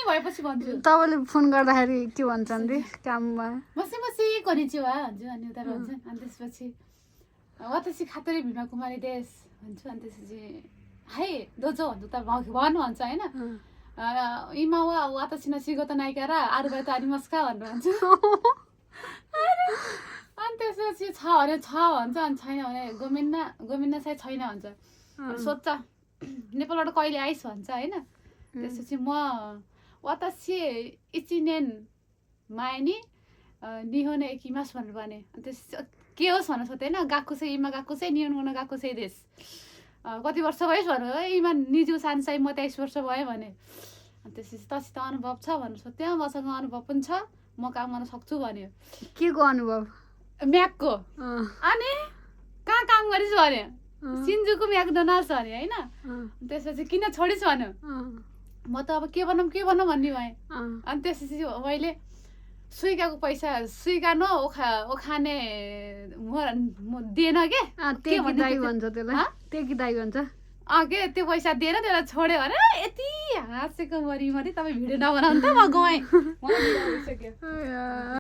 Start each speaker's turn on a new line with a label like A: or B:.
A: भएपछि भन्छु
B: तपाईँले फोन गर्दाखेरि के भन्छन् रे काममा
A: मसी कनिचिवा भन्छु अनि उता भन्छ अनि त्यसपछि वातासी खातरी भीमा कुमारी देश भन्छु अनि त्यसपछि हाई दोजो भन्छु त भन भन्छ होइन इमा वा वातासी नसिगो त नाइका र आरुबाई त आनिमस्का भनेर भन्छु अनि त्यसपछि छ भने छ भन्छ अनि छैन भने गोमिन्ना चाहिँ छैन भन्छ सोध्छ नेपालबाट कहिले आइस भन्छ होइन त्यसपछि म वातासी इचिनेन मायनी निहोने एकिमास भनेर भने त्यस के होस् भनेर सोध्यो होइन गएको चाहिँ इमा गएको चाहिँ निहोन गर्न गएको चाहिँ देश कति वर्ष भएस् भन्यो है इमा निजु सानसाई म 23 वर्ष भयो भने अनि त्यसपछि तसित अनुभव छ भनेर सोध्यो मसँग अनुभव पनि छ म काम गर्न सक्छु भन्यो
B: के को अनुभव
A: म्याकको अनि कहाँ काम गरिस् भन्यो सिन्जुको म्याकडोनाल्ड्स भन्यो होइन त्यसपछि किन छोडिस् भन्यो म त अब के बनाऊँ भन्ने भएँ अनि त्यसपछि मैले सुइगाको पैसा सुइगा न ओखाने म दिएन के
B: दाई भन्छ त्यसलाई टेकी दाई भन्छ
A: के त्यो पैसा दिएर त्यसलाई छोड्यो भने यति हाँसेको मरि तपाईँ भिडियो नबनाउनु त म गएँ